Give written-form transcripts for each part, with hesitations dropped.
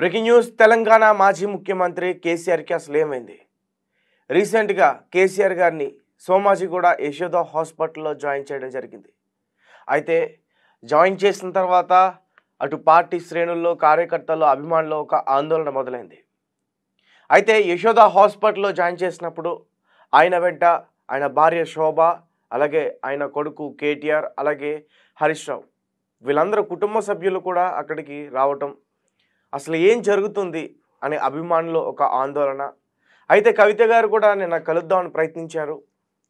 Breaking news Telangana మాజీ ముఖ్యమంత్రి కేసీఆర్కి అసలు ఏమైంది? రీసెంట్గా కేసీఆర్ గారిని సోమాజిగూడ యశోద హాస్పిటల్లో జాయిన్ చేయడం జరిగింది. అయితే జాయిన్ చేసిన తర్వాత అటు పార్టీ శ్రేణుల్లో కార్యకర్తల్లో అభిమానుల్లో ఒక ఆందోళన మొదలైంది. అయితే యశోద హాస్పిటల్లో జాయిన్ చేసినప్పుడు ఆయన వెంట ఆయన భార్య శోభ, అలాగే ఆయన కొడుకు కేటీఆర్, అలాగే హరీష్ రావు, వీళ్ళందరూ కుటుంబ సభ్యులు కూడా అక్కడికి రావటం, అసలు ఏం జరుగుతుంది అనే అభిమానులు ఒక ఆందోళన. అయితే కవిత గారు కూడా నిన్న కలుద్దామని ప్రయత్నించారు.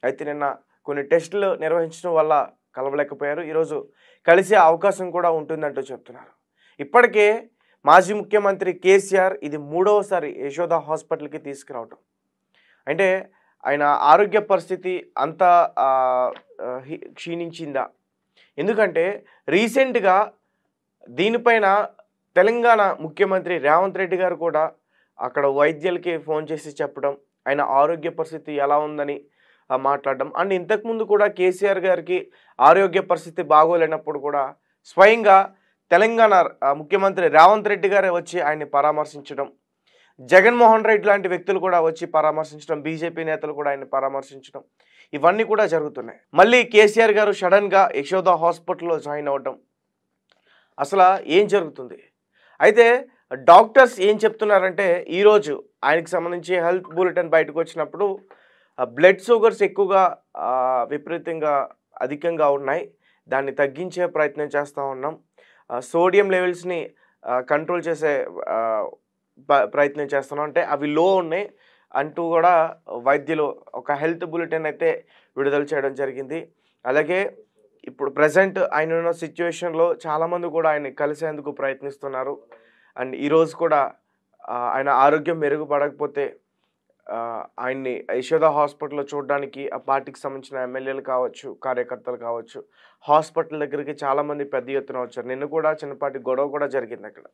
అయితే నిన్న కొన్ని టెస్టులు నిర్వహించడం వల్ల కలవలేకపోయారు. ఈరోజు కలిసే అవకాశం కూడా ఉంటుందంటూ చెప్తున్నారు. ఇప్పటికే మాజీ ముఖ్యమంత్రి కేసీఆర్ ఇది మూడవసారి యశోద హాస్పిటల్కి తీసుకురావటం. అంటే ఆయన ఆరోగ్య పరిస్థితి అంత క్షీణించిందా? ఎందుకంటే రీసెంట్గా దీనిపైన తెలంగాణ ముఖ్యమంత్రి రేవంత్ రెడ్డి గారు కూడా అక్కడ వైద్యులకి ఫోన్ చేసి చెప్పడం, ఆయన ఆరోగ్య పరిస్థితి ఎలా ఉందని మాట్లాడడం. అండ్ ఇంతకుముందు కూడా కేసీఆర్ గారికి ఆరోగ్య పరిస్థితి బాగోలేనప్పుడు కూడా స్వయంగా తెలంగాణ ముఖ్యమంత్రి రేవంత్ రెడ్డి గారే వచ్చి ఆయన్ని పరామర్శించడం, జగన్మోహన్ రెడ్డి లాంటి వ్యక్తులు కూడా వచ్చి పరామర్శించడం, బీజేపీ నేతలు కూడా ఆయన్ని పరామర్శించడం, ఇవన్నీ కూడా జరుగుతున్నాయి. మళ్ళీ కేసీఆర్ గారు సడన్గా యశోద హాస్పిటల్లో జాయిన్ అవ్వడం, అసలు ఏం జరుగుతుంది? అయితే డాక్టర్స్ ఏం చెప్తున్నారంటే, ఈరోజు ఆయనకి సంబంధించి హెల్త్ బులెటిన్ బయటకు వచ్చినప్పుడు బ్లడ్ షుగర్స్ ఎక్కువగా విపరీతంగా అధికంగా ఉన్నాయి, దాన్ని తగ్గించే ప్రయత్నం చేస్తూ ఉన్నాం, సోడియం లెవెల్స్ని కంట్రోల్ చేసే ప్రయత్నం చేస్తున్నాం, అంటే అవి లో ఉన్నాయి అంటూ కూడా వైద్యులు ఒక హెల్త్ బులెటిన్ అయితే విడుదల చేయడం జరిగింది. అలాగే ఇప్పుడు ప్రజెంట్ ఆయన ఉన్న సిచ్యువేషన్లో చాలామంది కూడా ఆయన్ని కలిసేందుకు ప్రయత్నిస్తున్నారు. అండ్ ఈరోజు కూడా ఆయన ఆరోగ్యం మెరుగుపడకపోతే ఆయన్ని యశోద హాస్పిటల్లో చూడడానికి ఆ పార్టీకి సంబంధించిన ఎమ్మెల్యేలు కావచ్చు, కార్యకర్తలు కావచ్చు, హాస్పిటల్ దగ్గరికి చాలామంది పెద్ద ఎత్తున వచ్చారు. నిన్న కూడా చిన్నపాటి గొడవ కూడా జరిగింది అక్కడ.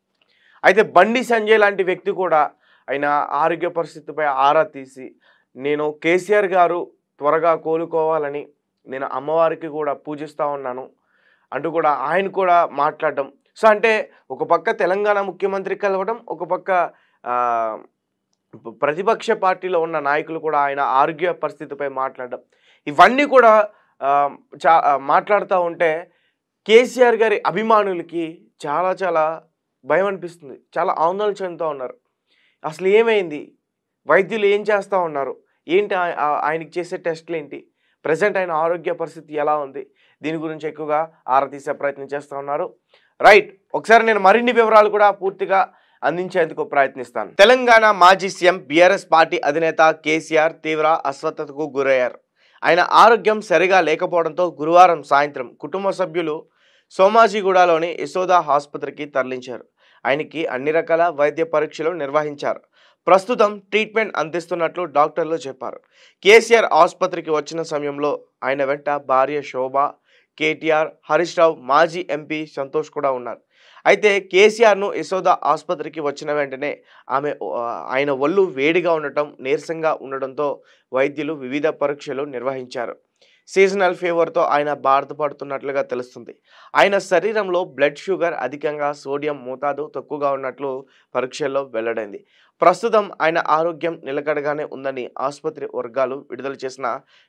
అయితే బండి సంజయ్ లాంటి వ్యక్తి కూడా ఆయన ఆరోగ్య పరిస్థితిపై ఆరా తీసి, నేను కేసీఆర్ గారు త్వరగా కోలుకోవాలని నేను అమ్మవారికి కూడా పూజిస్తూ ఉన్నాను అంటూ కూడా ఆయన కూడా మాట్లాడడం. సో అంటే ఒక పక్క తెలంగాణ ముఖ్యమంత్రి కలవడం, ఒక పక్క ప్రతిపక్ష పార్టీలో ఉన్న నాయకులు కూడా ఆయన ఆరోగ్య పరిస్థితిపై మాట్లాడడం, ఇవన్నీ కూడా మాట్లాడుతూ ఉంటే కేసీఆర్ గారి అభిమానులకి చాలా చాలా భయం అనిపిస్తుంది, చాలా ఆందోళన చెందుతూ ఉన్నారు. అసలు ఏమైంది? వైద్యులు ఏం చేస్తూ ఉన్నారు? ఏంటి ఆయనకి చేసే టెస్టులు ఏంటి? ప్రజెంట్ ఆయన ఆరోగ్య పరిస్థితి ఎలా ఉంది? దీని గురించి ఎక్కువగా ఆరా తీసే ప్రయత్నం చేస్తూ ఉన్నారు. రైట్, ఒకసారి నేను మరిన్ని వివరాలు కూడా పూర్తిగా అందించేందుకు ప్రయత్నిస్తాను. తెలంగాణ మాజీ సీఎం బీఆర్ఎస్ పార్టీ అధినేత కేసీఆర్ తీవ్ర అస్వస్థతకు గురయ్యారు. ఆయన ఆరోగ్యం సరిగా లేకపోవడంతో గురువారం సాయంత్రం కుటుంబ సభ్యులు సోమాజిగూడలోని యశోద ఆసుపత్రికి తరలించారు. ఆయనకి అన్ని రకాల వైద్య పరీక్షలు నిర్వహించారు. ప్రస్తుతం ట్రీట్మెంట్ అందిస్తున్నట్లు డాక్టర్లు చెప్పారు. కేసీఆర్ ఆసుపత్రికి వచ్చిన సమయంలో ఆయన వెంట భార్య శోభ, కేటీఆర్, హరీష్ రావు, మాజీ ఎంపీ సంతోష్ కూడా ఉన్నారు. అయితే కేసీఆర్ను యశోద ఆసుపత్రికి వచ్చిన వెంటనే ఆయన ఒళ్ళు వేడిగా ఉండటం, నీరసంగా ఉండడంతో వైద్యులు వివిధ పరీక్షలు నిర్వహించారు. సీజనల్ ఫీవర్తో ఆయన బాధపడుతున్నట్లుగా తెలుస్తుంది. ఆయన శరీరంలో బ్లడ్ షుగర్ అధికంగా, సోడియం మోతాదు తక్కువగా ఉన్నట్లు పరీక్షల్లో వెల్లడైంది. ప్రస్తుతం ఆయన ఆరోగ్యం నిలకడగానే ఉందని ఆసుపత్రి వర్గాలు విడుదల చేసిన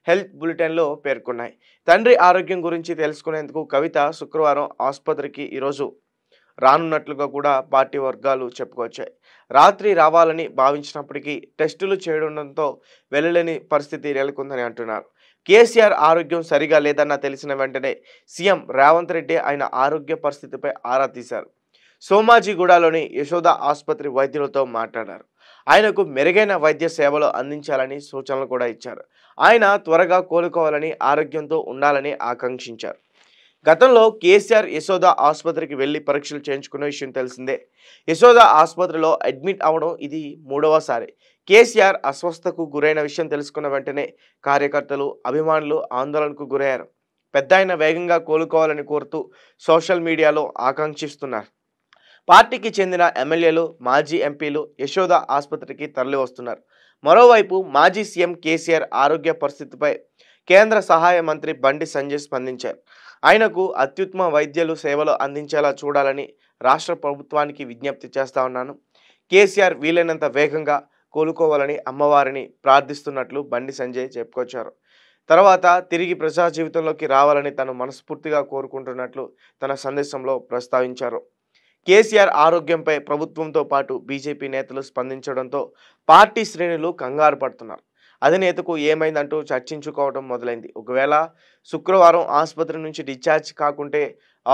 హెల్త్ బులెటిన్లో పేర్కొన్నాయి. తండ్రి ఆరోగ్యం గురించి తెలుసుకునేందుకు కవిత శుక్రవారం ఆసుపత్రికి ఈరోజు రానున్నట్లుగా కూడా పార్టీ వర్గాలు చెప్పుకొచ్చాయి. రాత్రి రావాలని భావించినప్పటికీ టెస్టులు చేయడంతో వెళ్ళలేని పరిస్థితి నెలకొందని అంటున్నారు. కేసీఆర్ ఆరోగ్యం సరిగా లేదన్న తెలిసిన వెంటనే సీఎం రేవంత్ రెడ్డి ఆయన ఆరోగ్య పరిస్థితిపై ఆరా తీశారు. సోమాజిగూడలోని యశోద ఆసుపత్రి వైద్యులతో మాట్లాడారు. ఆయనకు మెరుగైన వైద్య సేవలు అందించాలని సూచనలు కూడా ఇచ్చారు. ఆయన త్వరగా కోలుకోవాలని, ఆరోగ్యంతో ఉండాలని ఆకాంక్షించారు. గతంలో కేసీఆర్ యశోద ఆసుపత్రికి వెళ్లి పరీక్షలు చేయించుకున్న విషయం తెలిసిందే. యశోద ఆసుపత్రిలో అడ్మిట్ అవడం ఇది మూడవసారి. కేసీఆర్ అస్వస్థతకు గురైన విషయం తెలుసుకున్న వెంటనే కార్యకర్తలు, అభిమానులు ఆందోళనకు గురయ్యారు. పెద్ద ఆయన వేగంగా కోలుకోవాలని కోరుతూ సోషల్ మీడియాలో ఆకాంక్షిస్తున్నారు. పార్టీకి చెందిన ఎమ్మెల్యేలు, మాజీ ఎంపీలు యశోద ఆసుపత్రికి తరలి వస్తున్నారు. మరోవైపు మాజీ సీఎం కేసీఆర్ ఆరోగ్య పరిస్థితిపై కేంద్ర సహాయ మంత్రి బండి సంజయ్ స్పందించారు. ఆయనకు అత్యుత్తమ వైద్యులు సేవలు అందించేలా చూడాలని రాష్ట్ర ప్రభుత్వానికి విజ్ఞప్తి చేస్తా ఉన్నాను. కేసీఆర్ వీలైనంత వేగంగా కోలుకోవాలని అమ్మవారిని ప్రార్థిస్తున్నట్లు బండి సంజయ్ చెప్పుకొచ్చారు. తర్వాత తిరిగి ప్రజా జీవితంలోకి రావాలని తను మనస్ఫూర్తిగా కోరుకుంటున్నట్లు తన సందేశంలో ప్రస్తావించారు. కేసీఆర్ ఆరోగ్యంపై ప్రభుత్వంతో పాటు బీజేపీ నేతలు స్పందించడంతో పార్టీ శ్రేణులు కంగారు పడుతున్నారు. అధినేతకు ఏమైందంటూ చర్చించుకోవడం మొదలైంది. ఒకవేళ శుక్రవారం ఆసుపత్రి నుంచి డిశ్చార్జ్ కాకుంటే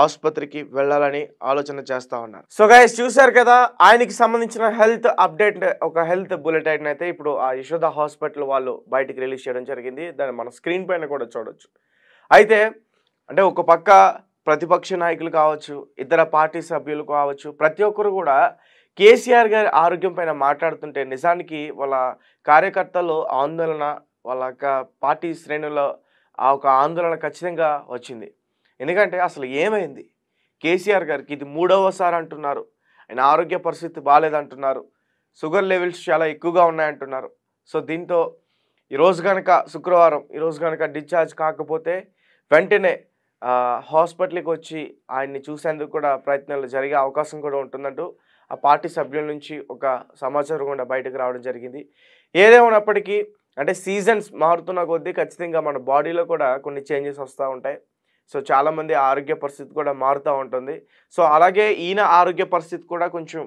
ఆసుపత్రికి వెళ్ళాలని ఆలోచన చేస్తా ఉన్నారు. సో గైస్, చూశారు కదా, ఆయనకి సంబంధించిన హెల్త్ అప్డేట్, ఒక హెల్త్ బులెటిన్ అయితే ఇప్పుడు ఆ యశోద హాస్పిటల్ వాళ్ళు బయటికి రిలీజ్ చేయడం జరిగింది. దాన్ని మన స్క్రీన్ పైన కూడా చూడొచ్చు. అయితే అంటే ఒక పక్క ప్రతిపక్ష నాయకులు కావచ్చు, ఇతర పార్టీ సభ్యులు కావచ్చు, ప్రతి ఒక్కరు కూడా కేసీఆర్ గారి ఆరోగ్యం పైన మాట్లాడుతుంటే నిజానికి వాళ్ళ కార్యకర్తలు ఆందోళన, వాళ్ళ పార్టీ శ్రేణుల్లో ఆ ఒక ఆందోళన ఖచ్చితంగా వచ్చింది. ఎందుకంటే అసలు ఏమైంది? కేసీఆర్ గారికి ఇది 3వసారి అంటున్నారు. ఆయన ఆరోగ్య పరిస్థితి బాగాలేదంటున్నారు. షుగర్ లెవెల్స్ చాలా ఎక్కువగా ఉన్నాయంటున్నారు. సో దీంతో ఈరోజు కనుక శుక్రవారం ఈరోజు కనుక డిశ్చార్జ్ కాకపోతే వెంటనే హాస్పిటల్కి వచ్చి ఆయన్ని చూసేందుకు కూడా ప్రయత్నాలు జరిగే అవకాశం కూడా ఉంటుందంటూ ఆ పార్టీ సభ్యుల నుంచి ఒక సమాచారం కూడా బయటకు రావడం జరిగింది. ఏదేమైనప్పటికీ అంటే సీజన్స్ మారుతున్న కొద్దీ ఖచ్చితంగా మన బాడీలో కూడా కొన్ని చేంజెస్ వస్తూ ఉంటాయి. సో చాలామంది ఆరోగ్య పరిస్థితి కూడా మారుతూ ఉంటుంది. సో అలాగే ఈయన ఆరోగ్య పరిస్థితి కూడా కొంచెం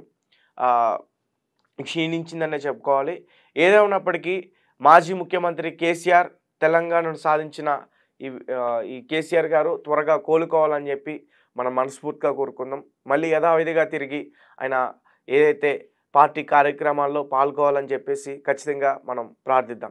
క్షీణించిందనే చెప్పుకోవాలి. ఏదేమైనప్పటికీ మాజీ ముఖ్యమంత్రి కేసీఆర్ తెలంగాణను సాధించిన ఈ కేసీఆర్ గారు త్వరగా కోలుకోవాలని చెప్పి మనం మనస్ఫూర్తిగా కోరుకుందాం. మళ్ళీ యథావిధిగా తిరిగి ఆయన ఏదైతే పార్టీ కార్యక్రమాల్లో పాల్గొవాలని చెప్పేసి ఖచ్చితంగా మనం ప్రార్థిద్దాం.